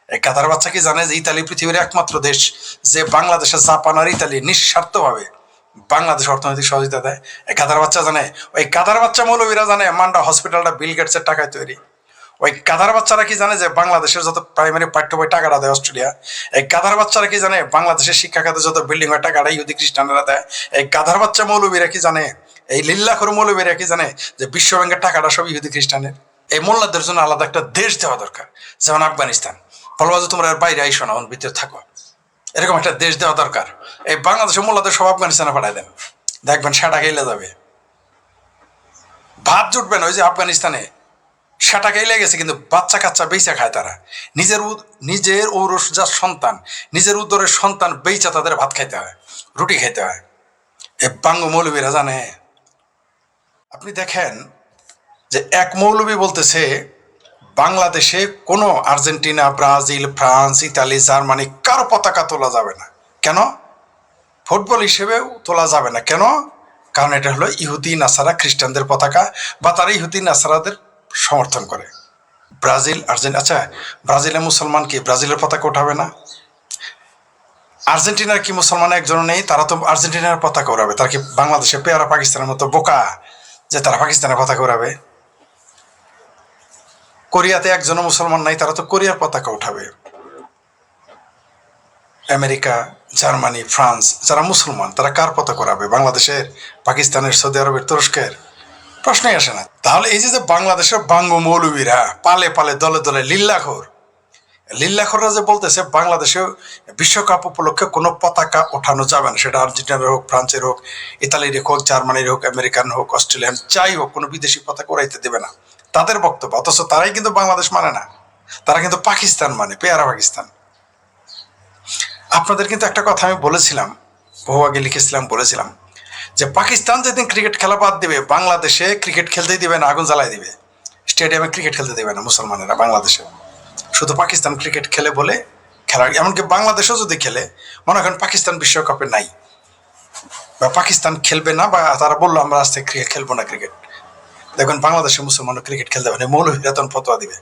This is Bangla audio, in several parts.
এই গাধার বাচ্চা কি জানে যে ইতালি পৃথিবীর একমাত্র দেশ যে বাংলাদেশের জাপান আর ইতালি নিঃস্বার্থভাবে বাংলাদেশ অর্থনৈতিক সহযোগিতা দেয়? এই গাধার বাচ্চা জানে? ওই গাধার বাচ্চা মৌলবীরা জানে মান্ডা হসপিটালটা বিল গেটসের টাকায় তৈরি? ওই গাধার বাচ্চারা কি জানে যে বাংলাদেশের যত প্রাইমারি পাঠ্য বই টাকাটা দেয় অস্ট্রেলিয়া? এই গাধার বাচ্চারা কি জানে বাংলাদেশের শিক্ষা খাতে যত বিল্ডিং হয় টাকাটা ইহুদি খ্রিস্টানরা দেয়? এই গাধার বাচ্চা মৌলবীরা কি জানে, এই লিল্লাখোর মৌলবীরা কি জানে যে বিশ্বব্যাংকের টাকাটা সব ইহুদি খ্রিস্টানের? এই মোল্লাদের জন্য আলাদা একটা দেশ দেওয়া দরকার, যেমন আফগানিস্তান। বলবা যে তোমরা বাইরে আইসো না, ভিতরে থাকো, এরকম একটা দেশ দেওয়া দরকার। এই বাংলাদেশের মোল্লাদের সব আফগানিস্তানে পাঠাই দেন, দেখবেন সেটা খেলে যাবে, ভাত জুটবে না। ওই যে আফগানিস্তানে সেটা খেলে গেছে, কিন্তু বাচ্চা কাচ্চা বেচা খায় তারা। নিজের ঔরসজাত সন্তান, নিজের উদরের সন্তান বেচা তাদের ভাত খাইতে হয়, রুটি খাইতে হয়। এ বাঙ্গ মৌলবীরা জানে? আপনি দেখেন যে এক মৌলবী বলতেছে বাংলাদেশে কোনো Argentina, Brazil, France, Italy, Germany কারো পতাকা তোলা যাবে না। কেন? ফুটবল হিসেবেও তোলা যাবে না। কেন? কারণ এটা হলো ইহুদি নাসারা খ্রিস্টানদের পতাকা, বা তারা ইহুদি নাসারাদের সমর্থন করে। ব্রাজিল, আচ্ছা ব্রাজিলের মুসলমান কি ব্রাজিলের পতাকা উঠাবে না? আর্জেন্টিনার কি মুসলমান একজন নেই? তারা তো আর্জেন্টিনার পতাকা উড়াবে। তারা কি বাংলাদেশে পেয়ারা পাকিস্তানের মতো বোকা যে তারা পাকিস্তানের পতাকা উড়াবে? কোরিয়াতে একজনও মুসলমান নাই, তারা তো কোরিয়ার পতাকা উঠাবে। আমেরিকা, জার্মানি, ফ্রান্স যারা মুসলমান তারা কার পতাকা উড়াবে? বাংলাদেশের, পাকিস্তানের, সৌদি আরবের, তুরস্কের? প্রশ্নই আসে না। তাহলে এই যে বাংলাদেশের বাঙ্গ মৌলবীরা পালে পালে দলে দলে লিল্লাখোররা যে বলতেছে বাংলাদেশে বিশ্বকাপ উপলক্ষে কোনো পতাকা ওঠানো যাবে না, সেটা আর্জেন্টিনার হোক, ফ্রান্সের হোক, ইতালির হোক, জার্মানির হোক, আমেরিকান হোক, অস্ট্রেলিয়ান যাই হোক, কোনো বিদেশি পতাকা উড়াইতে দেবে না, তাদের বক্তব্য। অথচ তারাই কিন্তু বাংলাদেশ মানে না, তারা কিন্তু পাকিস্তান মানে, পেয়ারা পাকিস্তান। আপনাদের কিন্তু একটা কথা আমি বলেছিলাম, বহু আগে লিখেছিলাম, বলেছিলাম যে পাকিস্তান যেদিন ক্রিকেট খেলা বাদ দিবে, বাংলাদেশে ক্রিকেট খেলতেই দিবে না, আগুন জ্বালাই দিবে, স্টেডিয়ামে ক্রিকেট খেলতে দেবে না মুসলমানেরা বাংলাদেশে। শুধু পাকিস্তান ক্রিকেট খেলে বলে খেলার, এমনকি বাংলাদেশও যদি খেলে, মনে করেন পাকিস্তান বিশ্বকাপে নাই বা পাকিস্তান খেলবে না, বা তারা বললো আমরা আজ থেকে ক্রিকেট খেলবো না, ক্রিকেট, দেখবেন বাংলাদেশের মুসলমানরা ক্রিকেট খেলতে পারে, মৌলভীরা তখন ফতোয়া দিবে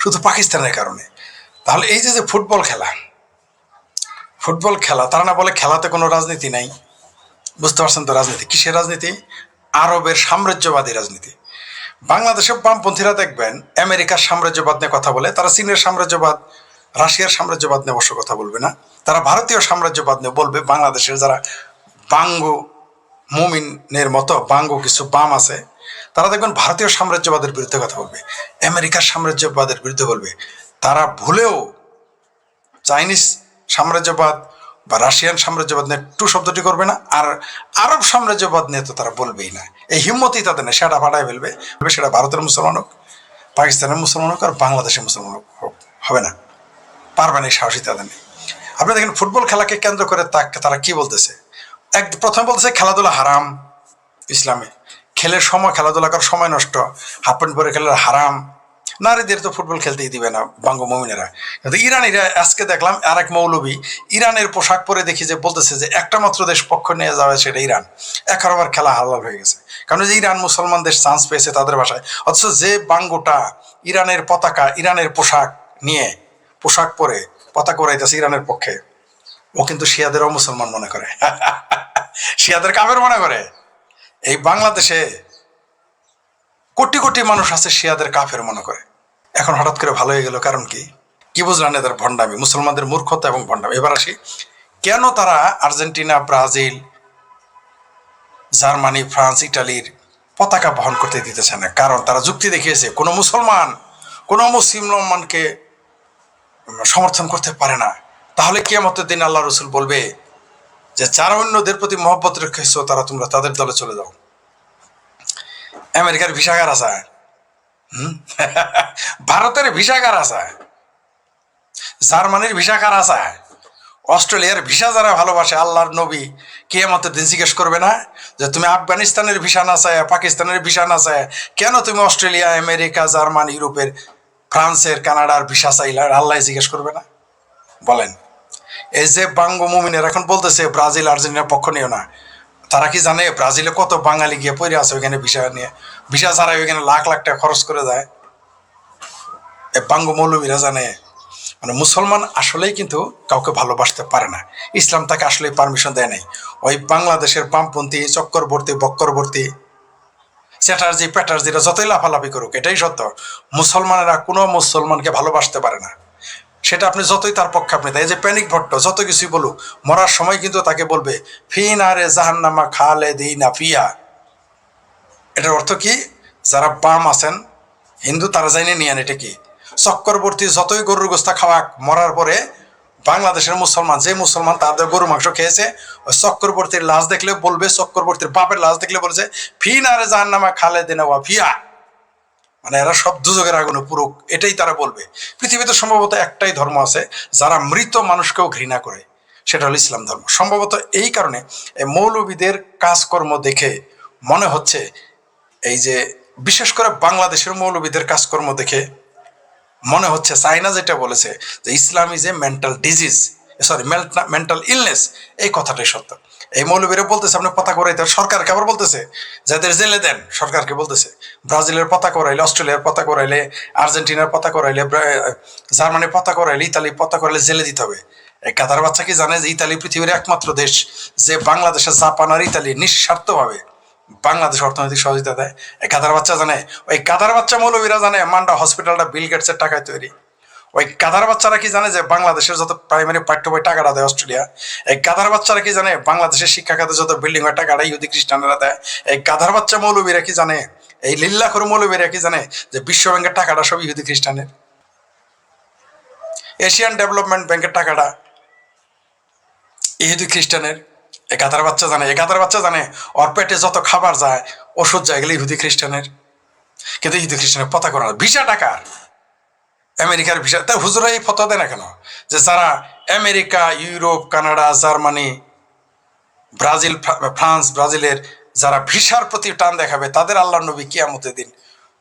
শুধু পাকিস্তানের কারণে। তাহলে এই যে ফুটবল খেলা তারা না বলে খেলাতে কোনো রাজনীতি নাই? বুঝতে পারছেন তো রাজনীতি কিসের রাজনীতি? আরবের সাম্রাজ্যবাদী রাজনীতি। বাংলাদেশের বামপন্থীরা দেখবেন আমেরিকার সাম্রাজ্যবাদ নিয়ে কথা বলে, তারা চীনের সাম্রাজ্যবাদ, রাশিয়ার সাম্রাজ্যবাদ নিয়ে অবশ্য কথা বলবে না, তারা ভারতীয় সাম্রাজ্যবাদ নিয়ে বলবে। বাংলাদেশের যারা বাঙ্গ মুমিনের মতো বাঙ্গ কিছু বাম আছে, তারা দেখবেন ভারতীয় সাম্রাজ্যবাদের বিরুদ্ধে কথা বলবে, আমেরিকার সাম্রাজ্যবাদের বিরুদ্ধে বলবে। তারা ভুলেও চাইনিজ সাম্রাজ্যবাদ বা রাশিয়ান সাম্রাজ্যবাদ নিয়ে টু শব্দটি করবে না, আর আরব সাম্রাজ্যবাদ নিয়ে তো তারা বলবেই না। এই হিম্মতই তাদের নেই, সেটা ফাটায় ফেলবে। সেটা ভারতের মুসলমান হোক, পাকিস্তানের মুসলমান হোক, আর বাংলাদেশের মুসলমান হোক, হবে না, পারবে না, এই সাহসী তাদের নেই। আপনি দেখেন ফুটবল খেলাকে কেন্দ্র করে তারা কি বলতেছে। প্রথমে বলতেছে খেলাধুলা হারাম ইসলামে, খেলাধুলা করার সময় নষ্ট, হাফ প্যান্ট পরে খেলার হারাম, নারীদের তো ফুটবল খেলতেই দিবে না বাঙ্গ মমিনেরা। কিন্তু ইরানিরা, আজকে দেখলাম আর এক মৌলবী ইরানের পোশাক পরে দেখি যে বলতেছে যে একটা মাত্র দেশ পক্ষ নিয়ে যাওয়া, সেটা ইরান। এখন আবার খেলা হালাল হয়ে গেছে, কারণ যে ইরান মুসলমান দেশ চান্স পেয়েছে তাদের ভাষায়। অথচ যে বাঙ্গটা ইরানের পতাকা, ইরানের পোশাক নিয়ে, পোশাক পরে পতাকা উড়াইতেছে ইরানের পক্ষে, ও কিন্তু শিয়াদেরও মুসলমান মনে করে, শিয়াদের কাফের মনে করে। এই বাংলাদেশে কোটি কোটি মানুষ আছে শিয়াদের কাফের মনে করে। এখন হঠাৎ করে ভালো হয়ে গেল, কারণ কি? কি বুঝলেন এদের ভণ্ডামি, মুসলমানদের মূর্খতা এবং ভণ্ডামি। এবার আসি, কেন তারা আর্জেন্টিনা, ব্রাজিল, জার্মানি, ফ্রান্স, ইটালির পতাকা বহন করতে দিতেছে না? কারণ তারা যুক্তি দেখিয়েছে কোনো মুসলমানকে সমর্থন করতে পারে না। তাহলে কিয়ামতের দিন আল্লাহ রসুল বলবে যে যারা অন্যদের প্রতি মহব্বত রেখেছো তোমরা তাদের দলে চলে যাও। আমেরিকার ভিসাগার আছে, ভারতের ভিসাগার আছে, জার্মানির ভিসাগার আছে, অস্ট্রেলিয়ার ভিসা যারা ভালোবাসে, আল্লাহর নবী কিয়ামতের দিন জিজ্ঞেস করবে না যে তুমি আফগানিস্তানের ভিসা না চায়, পাকিস্তানের ভিসা না চায়, কেন তুমি অস্ট্রেলিয়া, আমেরিকা, জার্মানি, ইউরোপের, ফ্রান্সের, কানাডার ভিসা চাইলা? আল্লাহ জিজ্ঞেস করবে না? বলেন। এই যে বাঙ্গ মুমিনের এখন বলতেছে ব্রাজিল, আর্জেন্টিনার পক্ষ নিও না, তারা কি জানে ব্রাজিলে কত বাঙালি গিয়ে পড়ে আছে ওইখানে ভিসা নিয়ে? ভিসা ছাড়াই ওইখানে লাখ লাখ টাকা খরচ করে যায়। এ বাঙ্গ মৌলবীরা জানে। মানে মুসলমান আসলেই কিন্তু কাউকে ভালোবাসতে পারে না, ইসলাম তাকে আসলেই পারমিশন দেয় নাই। ওই বাংলাদেশের বামপন্থী চক্করবর্তী বক্করবর্তী চ্যাটার্জি প্যাটার্জিরা যতই লাফালাফি করুক, এটাই সত্য, মুসলমানেরা কোনো মুসলমানকে ভালোবাসতে পারে না। সেটা আপনি যতই তার পক্ষে আপনি দেয়, যে প্যানিক ভট্ট যত কিছুই বলুক, মরার সময় কিন্তু তাকে বলবে ফি নারে জাহান্নামা খালেদিনা ফিহা। এটার অর্থ কি? যারা বাম আছেন হিন্দু তারা জানে নিয়েন এটা কি। চক্করবর্তী যতই গরুর গোস্তা খাওয়াক, মরার পরে বাংলাদেশের মুসলমান যে মুসলমান তাদের গরু মাংস খেয়েছে, ওই চক্রবর্তীর লাশ দেখলে বলবে, চক্রবর্তীর বাপের লাশ দেখলে বলছে ফি নারে জাহান্নামা খালেদিনা ওয়া ফিহা, মানে এরা সব দুজকের আগুনে পুরো, এটাই তারা বলবে। পৃথিবীতে সম্ভবত একটাই ধর্ম আছে যারা মৃত মানুষকেও ঘৃণা করে, সেটা হলো ইসলাম ধর্ম। সম্ভবত এই কারণে এই মৌলবীদের কাজকর্ম দেখে মনে হচ্ছে, এই যে বিশেষ করে বাংলাদেশের মৌলবীদের কাজকর্ম দেখে মনে হচ্ছে চাইনা যেটা বলেছে যে Islam is a mental disease, sorry mental illness, এই কথাটাই সত্য। এই মৌলবীরা বলতেছে আপনি পতাকা উড়াইতে, সরকারকে আবার বলতেছে যাদের জেলে দেন সরকারকে বলতেছে ব্রাজিলের পতাকা উড়াইলে, অস্ট্রেলিয়ার পতাকা উড়াইলে, আর্জেন্টিনার পতাকা উড়াইলে, জার্মানির পতাকা উড়াইলে, ইতালির পতাকা উড়াইলে জেলে দিতে হবে। এই গাধার বাচ্চা কি জানে যে ইতালি পৃথিবীর একমাত্র দেশ যে বাংলাদেশের জাপান আর ইতালি নিঃস্বার্থভাবে বাংলাদেশ অর্থনৈতিক সহযোগিতা দেয়? এই গাধার বাচ্চা জানে, ওই গাধার বাচ্চা মৌলবীরা জানে মান্ডা হসপিটালটা বিল গেটসের টাকায় তৈরি। ওই গাধার বাচ্চারা কি জানে যে বাংলাদেশের যত প্রাইমারি পাঠ্য বই টাকাটা দেয় অস্ট্রেলিয়া? এই গাধার বাচ্চারা কি জানে বাংলাদেশের শিক্ষা খাতে যত বিল্ডিং হয় টাকাটা ইহুদি খ্রিস্টানরা দেয়? এই গাধার বাচ্চা মৌলবীরা কি জানে, এই লিল্লাখোর মৌলবীরা কি জানে যে বিশ্ব ব্যাংকের টাকাটা সব ইহুদি খ্রিস্টানের? এশিয়ান ডেভেলপমেন্ট ব্যাংকের টাকাটা ইহুদি খ্রিস্টানের? এ গাধার বাচ্চা জানে, এ গাধার বাচ্চা জানে ওর পেটে যত খাবার যায় ওষুধ যায় গেলে ইহুদি খ্রিস্টানের। কিন্তু ইহুদি খ্রিস্টানের পতাকা না, ভিসা টাকার, আমেরিকার ভিসা। তার হুজুরা এই ফতোয়া দেয় না কেন যে যারা America, Europe, Canada, Germany, Brazil, France, ব্রাজিলের যারা ভিসার প্রতি টান দেখাবে তাদের আল্লাহর নবী কিয়ামতের দিন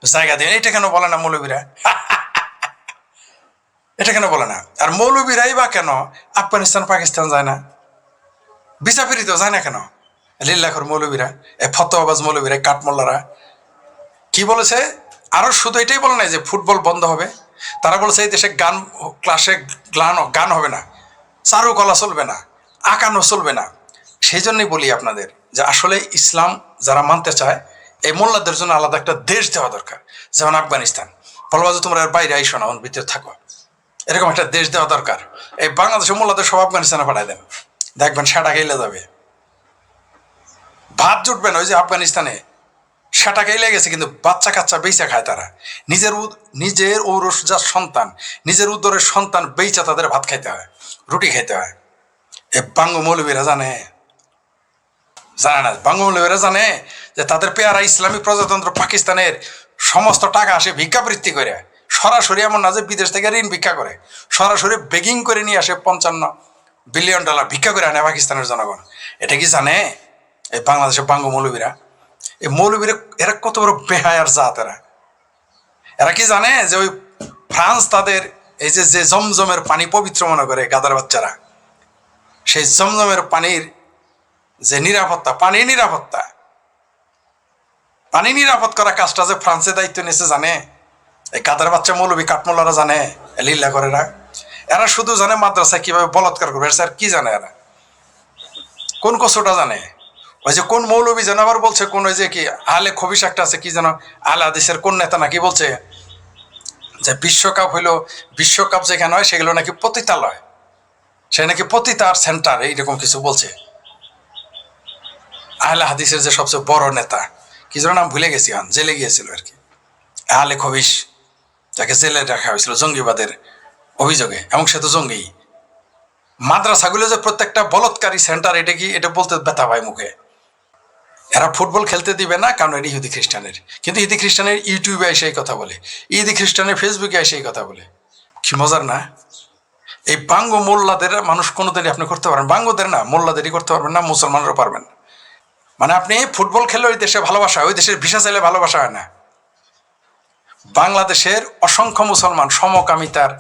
জায়গা দেন? এটা কেন বলে না মৌলবীরা? এটা কেন বলে না? আর মৌলবীরাই বা কেন আফগানিস্তান পাকিস্তান যায় না? ভিসা ফিরিতেও যায় না কেন লিল্লাখর মৌলবীরা, এ ফতোয়াবাজ মৌলবীরা, কাঠমোল্লারা? কি বলেছে আরো? শুধু এটাই বলে নাই যে ফুটবল বন্ধ হবে, তারা বলেছে এই দেশে গান ক্লাসে গান হবে না, চারুকলা চলবে না, আঁকানো চলবে না। সেই জন্যই বলি আপনাদের যে আসলে ইসলাম যারা মানতে চায় এই মোল্লাদের জন্য আলাদা একটা দেশ দেওয়া দরকার। যেমন আফগানিস্তান, বলবা যে তোমরা এর বাইরে আইসো না, ওর ভিতরে থাকো, এরকম একটা দেশ দেওয়া দরকার। এই বাংলাদেশের মোল্লাদের সব আফগানিস্তানে পাঠায় দেন, দেখবেন সেটা খেলে যাবে, ভাত জুটবে না। ওই যে আফগানিস্তানে সেটা খেলে গেছে, কিন্তু বাচ্চা কাচ্চা বেচা খায় তারা, নিজের ঔরসজাত সন্তান, নিজের উদরের সন্তান বেচা তাদের ভাত খাইতে হয়, রুটি খাইতে হয়। এ বাঙ্গ মৌলবীরা জানে? জানে না। বাঙ্গ মৌলবীরা জানে যে তাদের পেয়ারা ইসলামী প্রজাতন্ত্র পাকিস্তানের সমস্ত টাকা আসে ভিক্ষাবৃত্তি করে, সরাসরি, এমন না যে বিদেশ থেকে ঋণ ভিক্ষা করে, সরাসরি বেগিং করে নিয়ে আসে $55 বিলিয়ন ভিক্ষা করে আনে পাকিস্তানের জনগণ। এটা কি জানে এই বাংলাদেশের বাঙ্গ মৌলবীরা? এই মৌলবীরা এরা কত বড় বেহায়ার জাত। এরা কি জানে যে ওই ফ্রান্স তাদের এই যে জমজমের পানি পবিত্র মনে করে গাদার বাচ্চারা, সেই জমজমের পানির যে নিরাপত্তা, পানি নিরাপদ করা কাজটা যে ফ্রান্সের দায়িত্ব নিয়েছে জানে এই গাদার বাচ্চা মৌলবী কাঠমোল্লারা জানে, লিল্লা করে এরা শুধু জানে মাদ্রাসায় কিভাবে বলৎকার করবে। স্যার কি জানে এরা? কোন কষ্টটা জানে? ওই যে কোন মৌলবী যেন আবার বলছে, কোন ওই যে কি আলে খবিস একটা আছে, কি যেন আলে হাদিসের কোন নেতা নাকি বলছে যে বিশ্বকাপ যেখানে হয় সেগুলো নাকি পতিতালয়, সে নাকি পতিতার সেন্টার, এইরকম কিছু বলছে। আহলে হাদিসের যে সবচেয়ে বড় নেতা, কি যেন নাম ভুলে গেছি, জেলে গিয়েছিল আর কি, আলে খবিস, যাকে জেলে রাখা হয়েছিল জঙ্গিবাদের অভিযোগে, এবং সে তো জঙ্গি। মাদ্রাসাগুলো যে প্রত্যেকটা বলৎকারী সেন্টার, এটা কি, এটা বলতে ব্যথা পায় মুখে। এরা ফুটবল খেলতে দিবে না কারণ এটা ইহুদি খ্রিস্টানের, কিন্তু ইহুদি খ্রিস্টানের ইউটিউবে এসে এই কথা বলে, ইহুদি খ্রিস্টানের ফেসবুকে এসে এই কথা বলে। কি মজার না? এই বাঙ্গ মোল্লাদের মানুষ কোনোদিনই আপনি করতে পারেন, বাঙ্গদের না, মোল্লাদেরই করতে পারবেন না, মুসলমানরাও পারবেন। মানে আপনি ফুটবল খেলে ওই দেশে ভালোবাসা, ওই দেশের ভিসা চাইলে ভালোবাসা হয় না। বাংলাদেশের অসংখ্য মুসলমান সমকামিতার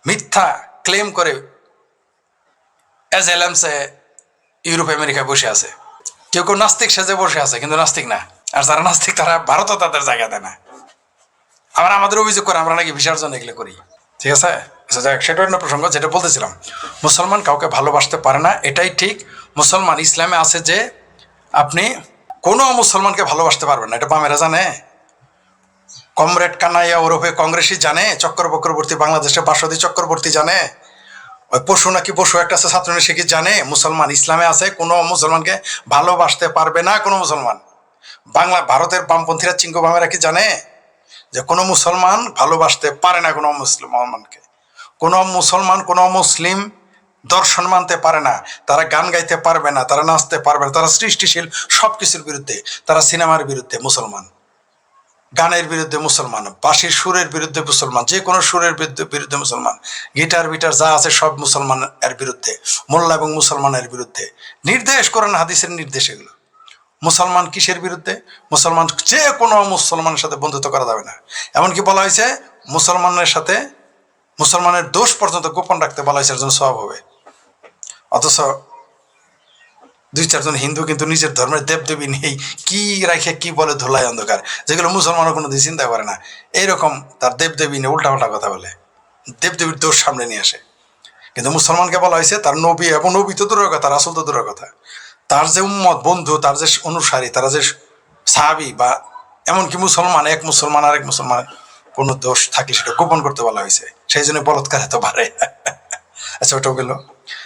মিথ্যা ক্লেম করে এজেলেমসে ইউরোপ আমেরিকায় বসে আছে। কেউ কেউ নাস্তিক সেজে বসে আছে, কিন্তু নাস্তিক না। আর যারা নাস্তিক তারা ভারতও তাদের জায়গা দেয় না। আবার আমাদের অভিযোগ করে আমরা নাকি ভিসার জন্য এগুলো করি। ঠিক আছে? আচ্ছা যাক, সেটা অন্য প্রসঙ্গ। যেটা বলতেছিলাম, মুসলমান কাউকে ভালোবাসতে পারে না, এটাই ঠিক। মুসলমান ইসলামে আছে যে আপনি কোনো মুসলমানকে ভালোবাসতে পারবেন না, এটা বামেরা জানে। কমরেড কানাইয়া ওরফে কংগ্রেসই জানে, চক্রবর্তী বাংলাদেশে বাসদী চক্রবর্তী জানে, ওই পশু নাকি পশু একটা আছে ছাত্রনী, সে কি জানে মুসলমান ইসলামে আছে কোনো মুসলমানকে ভালোবাসতে পারবে না কোনো মুসলমান? ভারতের বামপন্থীরা চিঙ্গো বামেরা কি জানে যে কোনো মুসলমান ভালোবাসতে পারে না কোনো মুসলমানকে? কোনো মুসলমান কোনো মুসলিম দর্শন মানতে পারে না, তারা গান গাইতে পারবে না, তারা নাচতে পারবে না, তারা সৃষ্টিশীল সব কিছুর বিরুদ্ধে, তারা সিনেমার বিরুদ্ধে মুসলমান, গানের বিরুদ্ধে মুসলমান, বাঁশির সুরের বিরুদ্ধে মুসলমান, যে কোনো সুরের বিরুদ্ধে মুসলমান, গিটার বিটার যা আছে সব মুসলমানের বিরুদ্ধে, মোল্লা এবং মুসলমানের বিরুদ্ধে। নির্দেশ করেন হাদিসের নির্দেশ এগুলো। মুসলমান কিসের বিরুদ্ধে? মুসলমান যে কোনো মুসলমানের সাথে বন্ধুত্ব করা যাবে না। এমনকি বলা হয়েছে মুসলমানের সাথে মুসলমানের দোষ পর্যন্ত গোপন রাখতে বলা হয়েছে, এর জন্য সওয়াব হবে। অথচ দুই চারজন হিন্দু কিন্তু নিজের ধর্মের দেবদেবী নেই, কি রাখে কি বলে ধুলাই অন্ধকার, যেগুলো মুসলমানও কোনো দিন চিন্তা করে না। এইরকম তার দেবদেবী নিয়ে উল্টাপাল্টা কথা বলে, দেবদেবীর দোষ সামনে নিয়ে আসে। কিন্তু মুসলমানকে বলা হয়েছে তার নবী, এবং নবী তো দূরের কথা, রাসূল তো দূরের কথা, তার যে উম্মত বন্ধু, তার যে অনুসারী, তারা যে সাহাবী, বা এমনকি মুসলমান এক মুসলমান আরেক মুসলমান কোনো দোষ থাকলে সেটা গোপন করতে বলা হয়েছে, সেই জন্য বলৎকার এত পারে। আচ্ছা, ওটাও গেল।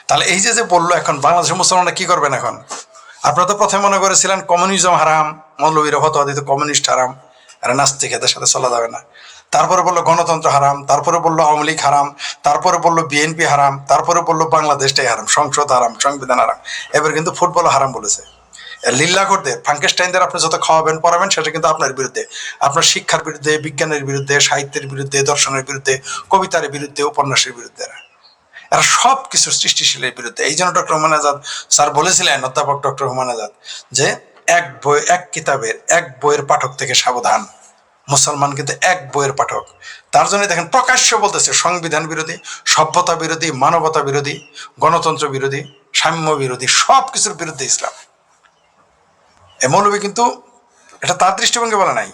তাহলে এই যে বললো, এখন বাংলাদেশের মুসলমানরা কি করবেন এখন? আপনারা তো প্রথমে মনে করেছিলেন কমিউনিজম হারাম, মৌলবীরা ফতোয়া দিত কমিউনিস্ট হারাম, এরা নাস্তিক, এদের সাথে চলা যাবে না। তারপরে বললো গণতন্ত্র হারাম, তারপরে বললো আওয়ামী লীগ হারাম, তারপরে বললো বিএনপি হারাম, তারপরে বললো বাংলাদেশটাই হারাম, সংসদ হারাম, সংবিধান হারাম, এবার কিন্তু ফুটবল হারাম বলেছে। লিল্লাগরদের ফ্রাঙ্কেস্টাইনদের আপনি যত খাওয়াবেন পড়াবেন, সেটা কিন্তু আপনার বিরুদ্ধে, আপনার শিক্ষার বিরুদ্ধে, বিজ্ঞানের বিরুদ্ধে, সাহিত্যের বিরুদ্ধে, দর্শনের বিরুদ্ধে, কবিতার বিরুদ্ধে, উপন্যাসের বিরুদ্ধে, এরা সব কিছু সৃষ্টিশীলের বিরুদ্ধে। এই জন্য ডক্টর হুমায়ুন আজাদ স্যার বলেছিলেন, অধ্যাপক ডক্টর হুমায়ুন আজাদ, যে এক কিতাবের এক বইয়ের পাঠক থেকে সাবধান। মুসলমান কিন্তু এক বইয়ের পাঠক। তার জন্য দেখেন প্রকাশ্য বলতেছে সংবিধান বিরোধী, সভ্যতা বিরোধী, মানবতা বিরোধী, গণতন্ত্র বিরোধী, সাম্য বিরোধী, সব কিছুর বিরুদ্ধে ইসলাম। এই মৌলবী কিন্তু এটা তার দৃষ্টিভঙ্গি বলে নাই,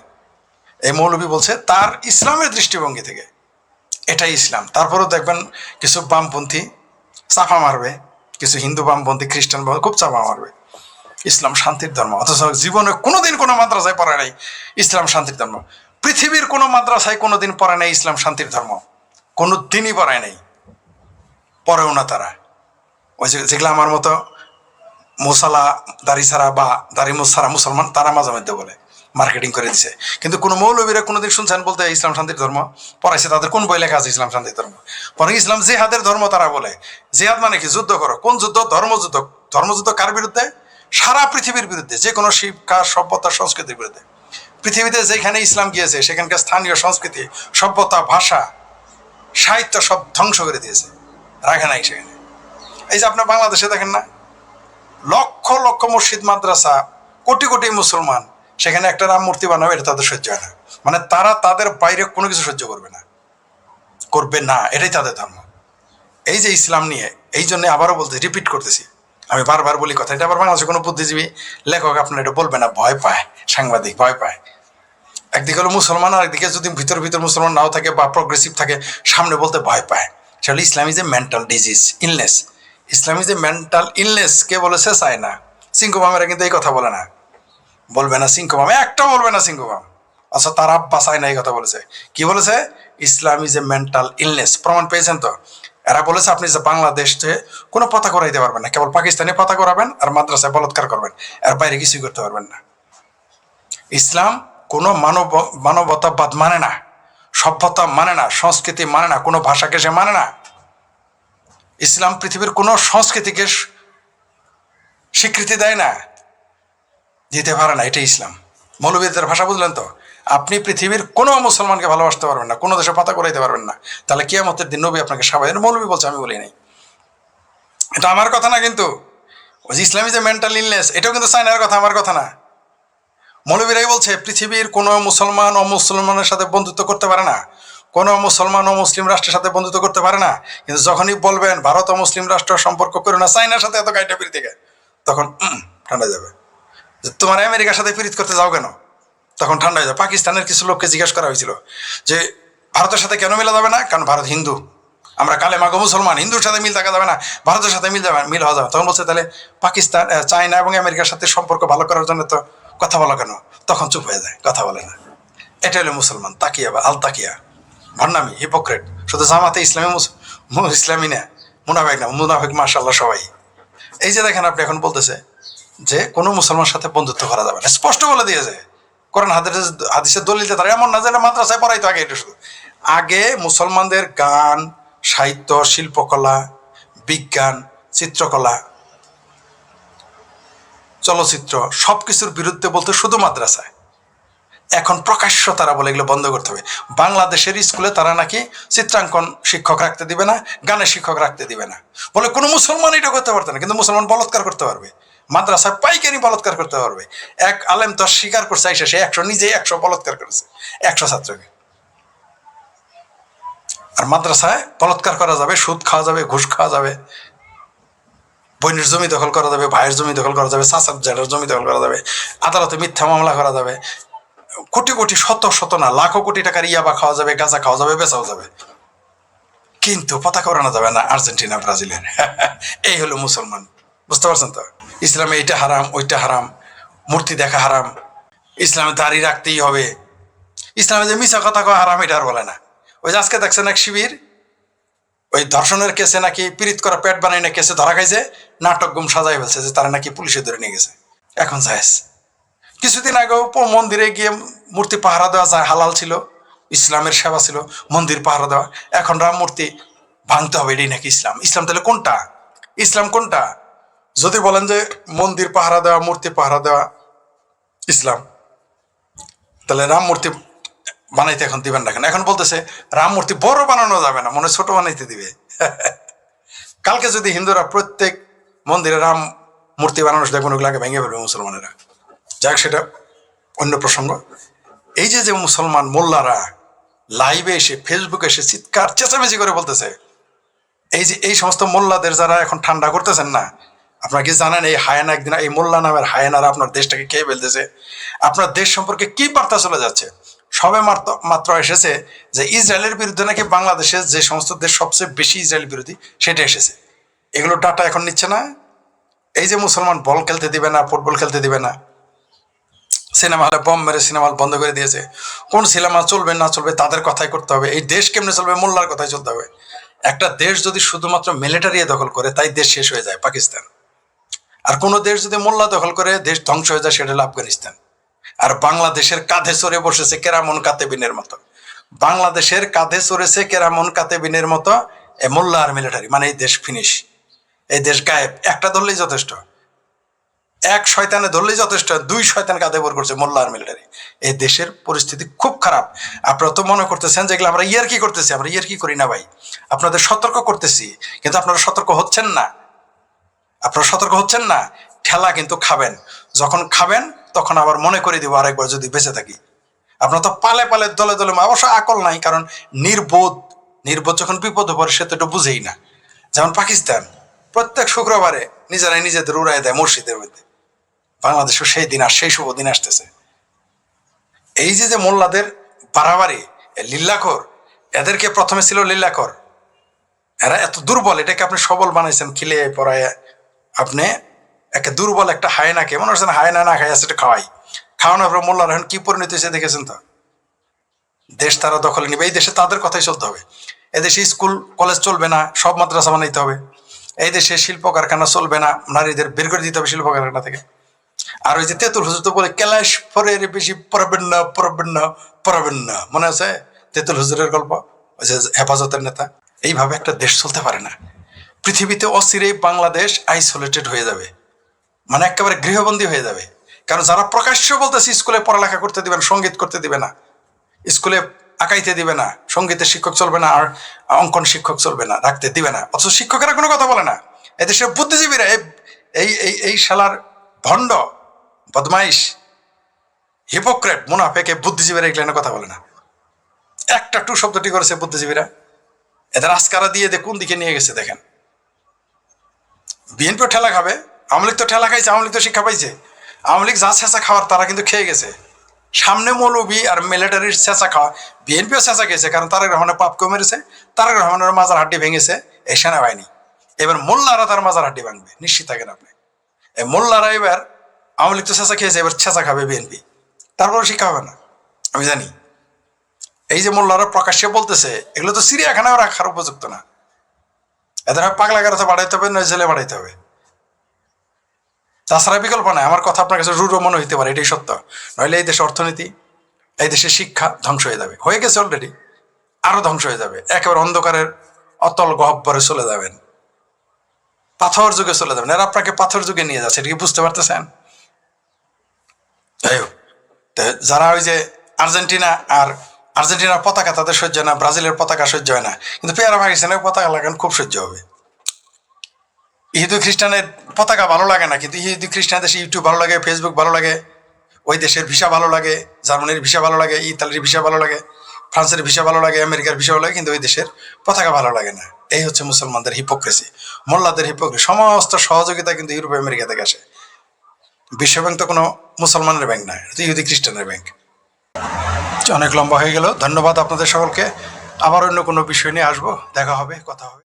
এই মৌলবী বলছে তার ইসলামের দৃষ্টিভঙ্গি থেকে এটাই ইসলাম। তারপরেও দেখবেন কিছু বামপন্থী চাপা মারবে, কিছু হিন্দু বামপন্থী খ্রিস্টান খুব চাপা মারবে, ইসলাম শান্তির ধর্ম। অথচ জীবনে কোনোদিন কোনো মাদ্রাসায় পড়ে নাই ইসলাম শান্তির ধর্ম। পৃথিবীর কোনো মাদ্রাসায় কোনোদিন পড়ে নাই ইসলাম শান্তির ধর্ম, কোনো দিনই পড়ায় নাই, পড়েও না তারা। ওই যেগুলো আমার মতো মুসালা দাড়ি ছাড়া বা দাড়ি ছাড়া মুসলমান, তারা মাঝে মধ্যে বলে, মার্কেটিং করে দিছে। কিন্তু কোনো মৌলবীরা কোনোদিন শুনছেন বলতে ইসলাম শান্তির ধর্ম? পড়াইছে তাদের কোন বই লেখা আছে ইসলাম শান্তির ধর্ম? পরে ইসলাম জেহাদের ধর্ম তারা বলে। জেহাদ মানে কি? যুদ্ধ করো। কোন যুদ্ধ? ধর্মযুদ্ধ। ধর্মযুদ্ধ কার বিরুদ্ধে? সারা পৃথিবীর বিরুদ্ধে, যে কোনো শিক্ষা, সভ্যতা, সংস্কৃতির বিরুদ্ধে। পৃথিবীতে যেখানে ইসলাম গিয়েছে সেখানকার স্থানীয় সংস্কৃতি, সভ্যতা, ভাষা, সাহিত্য সব ধ্বংস করে দিয়েছে, রাখে নাই সেখানে। এই যে আপনার বাংলাদেশে দেখেন না, লক্ষ লক্ষ মসজিদ, মাদ্রাসা, কোটি কোটি মুসলমান, সেখানে একটা রাম মূর্তি বানাবে, এটা তাদের সহ্য হয় না। মানে তারা তাদের বাইরে কোনো কিছু সহ্য করবে না, করবে না, এটাই তাদের ধর্ম। এই যে ইসলাম নিয়ে, এই জন্য আবারও বলতে রিপিট করতেছি, আমি বারবার বলি কথা, এটা আবার বাংলাদেশের কোনো বুদ্ধিজীবী লেখক আপনার এটা বলবে না, ভয় পায়, সাংবাদিক ভয় পায়। একদিকে হলো মুসলমান, আর একদিকে যদি ভিতর মুসলমান নাও থাকে বা প্রগ্রেসিভ থাকে, সামনে বলতে ভয় পায়। সেটা Islam is a mental disease, illness. Islam is a mental illness কে বলেছে? চায় না। সিংকুমামেরা কিন্তু এই কথা বলে না, বলবে না সিংকুমাম, একটাও বলবে না সিংকুমাম। আচ্ছা, তার আব্বা চায় না এই কথা বলেছে। কি বলেছে? ইসলাম ইজ এ মেন্টাল ইলনেস। প্রমাণ পেয়েছেন তো? এরা বলেছে আপনি যে বাংলাদেশে কোনো পতাকা করাইতে পারবেন না, কেবল পাকিস্তানি পতাকা করাবেন আর মাদ্রাসায় বলৎকার করবেন, এর বাইরে কিছুই করতে পারবেন না। ইসলাম কোনো মানবতাবাদ মানে না, সভ্যতা মানে না, সংস্কৃতি মানে না, কোনো ভাষাকে সে মানে না। ইসলাম পৃথিবীর কোনো সংস্কৃতিকে স্বীকৃতি দেয় না, দিতে পারে না, এটাই ইসলাম। মৌলবীদের ভাষা বুঝলেন তো? আপনি পৃথিবীর কোনো মুসলমানকে ভালোবাসতে পারবেন না, কোনো দেশে পাতা করাইতে পারবেন না, তাহলে কিয়ামতের দিন নবী আপনাকে সাবাই। মৌলবী বলছে, আমি বলি নাই, এটা আমার কথা না। কিন্তু ওই যে Islam is a mental illness, এটাও কিন্তু চায়নার কথা, আমার কথা না। মৌলবীরাই বলছে পৃথিবীর কোনো মুসলমান অমুসলমানের সাথে বন্ধুত্ব করতে পারে না, কোনো মুসলমান ও মুসলিম রাষ্ট্রের সাথে বন্ধুত্ব করতে পারে না। কিন্তু যখনই বলবেন ভারত ও মুসলিম রাষ্ট্র সম্পর্ক করো না, চাইনার সাথে এত গাইটা পিড়ি থেকে, তখন ঠান্ডা যাবে। যে তোমার আমেরিকার সাথে পিরিত করতে যাও কেন? তখন ঠান্ডা হয়ে যাবে। পাকিস্তানের কিছু লোককে জিজ্ঞাসা করা হয়েছিল যে ভারতের সাথে কেন মেলা যাবে না, কারণ ভারত হিন্দু। আমরা কালেমাগো মুসলমান, হিন্দুর সাথে মিল থাকা যাবে না, ভারতের সাথে মিল হওয়া যাবে। তখন বলছে তাহলে পাকিস্তান, চায়না এবং আমেরিকার সাথে সম্পর্ক ভালো করার জন্য তো কথা বলা কেন? তখন চুপ হয়ে যায়, কথা বলে না। এটা হলো মুসলমান, তাকিয়া বা আল তাকিয়া, ভণ্ডামি, হিপোক্রেট। শুধু জামাতে ইসলামী ইসলামী না, মুনাফেক না, মুনাফেক মাশাআল্লাহ সবাই। এই যে দেখেন আপনি এখন বলতেছে যে কোনো মুসলমানের সাথে বন্ধুত্ব করা যাবে না, স্পষ্ট বলে দিয়েছে কোরআন হাদিসের দলিলতে। তারা এমন না যে মাদ্রাসায় পড়াইতো আগে, এটা শুধু আগে মুসলমানদের গান, সাহিত্য, শিল্পকলা, বিজ্ঞান, চিত্রকলা, চলচ্চিত্র সব কিছুর বিরুদ্ধে বলতে শুধু মাদ্রাসায়। এখন প্রকাশ্য তারা বলে এগুলো বন্ধ করতে হবে। বাংলাদেশের স্কুলে তারা নাকি চিত্রাঙ্কন শিক্ষক রাখতে দিবে না, গানের শিক্ষক রাখতে দিবে না, বলে কোনো মুসলমান এটা করতে পারতো না, কিন্তু মুসলমান বলৎকার করতে পারবে, মাদ্রাসায় পাইকারি বলৎকার করতে পারবে। এক আলেম তো স্বীকার করছে আইসা, সে 100 নিজেই 100 বলৎকার করেছে 100 ছাত্রকে। আর মাদ্রাসায় বলৎকার করা যাবে, সুদ খাওয়া যাবে, ঘুষ খাওয়া যাবে, বোনের জমি দখল করা যাবে, ভাইয়ের জমি দখল করা যাবে, চাচার জেলের জমি দখল করা যাবে, আদালতে মিথ্যা মামলা করা যাবে, কোটি কোটি শত না লাখো কোটি টাকার ইয়াবা খাওয়া যাবে, গাঁজা খাওয়া যাবে, বেচাও যাবে, কিন্তু পতাকা ওড়ানো যাবে না আর্জেন্টিনা ব্রাজিলের। এই হলো মুসলমান, বুঝতে পারছেন তো? ইসলামে এইটা হারাম, ওইটা হারাম, মূর্তি দেখা হারাম, ইসলামে দাড়ি রাখতেই হবে, ইসলামে যে মিছা কথা কওয়া হারাম এটা আর বলে না। ওই যে আজকে দেখছেন এক শিবির ওই ধর্ষণের কেসে নাকি পীড়িত করা পেট বানাই না কেসে ধরা খাইছে, নাটক গুম সাজাই ফেলছে যে তারা নাকি পুলিশে ধরে নিয়ে গেছে। এখন যাইস কিছুদিন আগেও মন্দিরে গিয়ে মূর্তি পাহারা দেওয়া যায়, হালাল ছিল, ইসলামের সেবা ছিল মন্দির পাহারা দেওয়া। এখন রাম মূর্তি ভাঙতে হবে, এটাই নাকি ইসলাম? ইসলাম তাহলে কোনটা? ইসলাম কোনটা? যদি বলেন যে মন্দির পাহারা দেওয়া, মূর্তি পাহারা দেওয়া ইসলাম, তাহলে রাম মূর্তি বানাইতে এখন দিবেন না কেন? এখন বলতেছে রাম মূর্তি বড় বানানো যাবে না, মনে ছোট বানাইতে দিবে। কালকে যদি হিন্দুরা প্রত্যেক মন্দিরে রাম মূর্তি বানানো দেখবেন, ওগুলাকে ভেঙে ফেলবে মুসলমানেরা। যাক, সেটা অন্য প্রসঙ্গ। এই যে যে মুসলমান মোল্লারা লাইভে এসে, ফেসবুকে এসে চিৎকার চেঁচামেচি করে বলতেছে, এই যে এই সমস্ত মোল্লাদের যারা এখন ঠান্ডা করতেছেন না, আপনারা কি জানেন এই হায়ানা একদিন, এই মোল্লা নামের হায়ানারা আপনার দেশটাকে খেয়ে ফেলতেছে? আপনার দেশ সম্পর্কে কি বার্তা চলে যাচ্ছে? সবে মাত্র এসেছে যে ইসরায়েলের বিরুদ্ধে নাকি বাংলাদেশের যে সমস্ত দেশ সবচেয়ে বেশি ইসরায়েল বিরোধী সেটা এসেছে। এগুলো ডাটা এখন নিচ্ছে না। এই যে মুসলমান বল খেলতে দিবে না, ফুটবল খেলতে দিবে না, সিনেমা হলে বম মেরে সিনেমা হল বন্ধ করে দিয়েছে, কোন সিনেমা চলবে না চলবে তাদের কথাই করতে হবে, এই দেশ কেমনে চলবে মোল্লার কথাই চলতে হবে। একটা দেশ যদি শুধুমাত্র মিলিটারি দখল করে তাই দেশ শেষ হয়ে যায়, পাকিস্তান। আর কোনো দেশ যদি মোল্লা দখল করে দেশ ধ্বংস হয়ে যায়, সেটা হলো আফগানিস্তান। আর বাংলাদেশের কাঁধে চড়ে বসেছে কেরামন কাতেবিনের মতো, বাংলাদেশের কাঁধে চড়েছে কেরামন কাতেবিনের মতো এ মোল্লা আর মিলিটারি, মানে এই দেশ ফিনিশ, এই দেশ গায়েব। একটা ধরলেই যথেষ্ট, এক শয়তানে ধরলেই যথেষ্ট, 2 শয়তান কাঁধে ভর করছে মোল্লা আর মিলিটারি। এই দেশের পরিস্থিতি খুব খারাপ। আপনারা তো মনে করতেছেন যেগুলো আমরা ইয়ারকি করতেছি, আমরা ইয়ারকি করি না ভাই, আপনাদের সতর্ক করতেছি, কিন্তু আপনারা সতর্ক হচ্ছেন না। আপনারা সতর্ক হচ্ছেন না, ঠেলা কিন্তু খাবেন। যখন খাবেন তখন আবার মনে করে দিব আরেকবার যদি বেঁচে থাকি। আপনার তো পালে পালে দলে দলে, অবশ্য আকল নাই, কারণ নির্বোধ যখন বিপদে পড়ে সে তো এটা বুঝেই না। যেমন পাকিস্তান প্রত্যেক শুক্রবারে নিজেরাই নিজেদের উড়াই দেয় মসজিদের মধ্যে। বাংলাদেশও সেই দিন আর সেই শুভ দিন আসতেছে। এই যে মোল্লাদের বাড়াবাড়ি, লিল্লাখর, এদেরকে প্রথমে ছিল লিল্লাখর, এরা এত দুর্বল, এটাকে আপনি সবল বানাইছেন খিলে পড়ায়। আপনি একে দুর্বল একটা হায়নাকে মনে হচ্ছেন হায়না না খাই সেটা খাওয়াই, খাওয়ানোর পর মোল্লার এখন কি পরিণতি হয়েছে দেখেছেন তো? দেশ তারা দখলে নিবে, এই দেশে তাদের কথাই চলতে হবে। এদেশে স্কুল কলেজ চলবে না, সব মাদ্রাসা বানাইতে হবে। এই দেশে শিল্প কারখানা চলবে না, নারীদের বের করে দিতে হবে শিল্প কারখানা থেকে। আর ওই যে তেঁতুল হুজুর তো বলে ক্যালাশ পরের বেশি পড়াবেন না, পড়াবেন না, পড়াবেন না, মনে আছে তেঁতুল হুজুরের গল্প? ওই যে হেফাজতের নেতা। এইভাবে একটা দেশ চলতে পারে না। পৃথিবীতে অচিরেই বাংলাদেশ আইসোলেটেড হয়ে যাবে, মানে একেবারে গৃহবন্দী হয়ে যাবে। কারণ যারা প্রকাশ্য বলতেছে স্কুলে পড়ালেখা করতে দিবে না, সঙ্গীত করতে দিবে না, স্কুলে আঁকাইতে দিবে না, সঙ্গীতের শিক্ষক চলবে না, আর অঙ্কন শিক্ষক চলবে না, রাখতে দিবে না, অথচ শিক্ষকেরা কোনো কথা বলে না। এদেশের বুদ্ধিজীবীরা এই এই এই শালার ভণ্ড, বদমাইশ, হিপোক্রেট, মুনাফেকে বুদ্ধিজীবীরা এগুলো কথা বলে না। একটা টু শব্দটি করেছে বুদ্ধিজীবীরা, এদের আজকারা দিয়ে কোন দিকে নিয়ে গেছে দেখেন। বিএনপিও ঠেলা খাবে, আওয়ামী লীগ তো ঠেলা খাইছে, আওয়ামী লীগ তো শিক্ষা পাইছে। আওয়ামী লীগ যা ছেঁচা খাওয়ার তারা কিন্তু খেয়ে গেছে। সামনে মৌলবি আর মিলিটারির ছেঁচা খাওয়া, বিএনপিও ছেঁচা খেয়েছে, কারণ তারা গ্রহণে পাপ কেউ মেরেছে, তারেক রহমানের মাজার হাড্ডি ভেঙেছে এই সেনাবাহিনী, এবার মোল্লারা তার মাজার হাড্ডি ভাঙবে, নিশ্চিত থাকেন আপনি। এই মোল্লারা এবার আওয়ামী লীগ তো ছেঁচা খেয়েছে, এবার ছেঁচা খাবে বিএনপি, তারপরে শিক্ষা হবে না, আমি জানি। এই যে মোল্লারা প্রকাশ্যে বলতেছে, এগুলো তো চিড়িয়াখানায় রাখার উপযুক্ত না, এদের হয় পাগলা গারোতে বাড়াইতে হবে, নয় জেলে বাড়াইতে হবে, তাছাড়া বিকল্প নাই। আমার কথা আপনার কাছে রূঢ় মনে হইতে পারে, এটাই সত্য। নইলে এই দেশের অর্থনীতি, এই দেশের শিক্ষা ধ্বংস হয়ে যাবে, হয়ে গেছে অলরেডি, আরো ধ্বংস হয়ে যাবে, একেবারে অন্ধকারের অতল গহ্বরে চলে যাবেন, পাথর যুগে চলে যাবেন। এরা আপনাকে পাথর যুগে নিয়ে যাচ্ছে, এটা কি বুঝতে পারতেছেন? যাই হোক, যারা ওই যে আর্জেন্টিনার পতাকা তাদের সহ্য হয় না, ব্রাজিলের পতাকা সহ্য হয় না, কিন্তু পেয়ারা পাকিস্তানের পতাকা লাগান খুব সহ্য হবে। ইহুদি খ্রিস্টানের পতাকা ভালো লাগে না, কিন্তু ইহুদি খ্রিস্টান দেশে ইউটিউব ভালো লাগে, ফেসবুক ভালো লাগে, ওই দেশের ভিসা ভালো লাগে, জার্মানির ভিসা ভালো লাগে, ইতালির ভিসা ভালো লাগে, ফ্রান্সের ভিসা ভালো লাগে, আমেরিকার ভিসা ভালো লাগে, কিন্তু ওই দেশের পতাকা ভালো লাগে না। এই হচ্ছে মুসলমানদের হিপোক্রেসি, মোল্লাদের হিপোক্রেসি। সমস্ত সহযোগিতা কিন্তু ইউরোপ আমেরিকা থেকে আসে। বিশ্বব্যাংক তো কোনো মুসলমানের ব্যাংক না, এটা ইহুদি খ্রিস্টানের ব্যাংক। অনেক লম্বা হয়ে গেল, ধন্যবাদ আপনাদের সকলকে। আবার অন্য কোনো বিষয় নিয়ে আসবো, দেখা হবে, কথা হবে।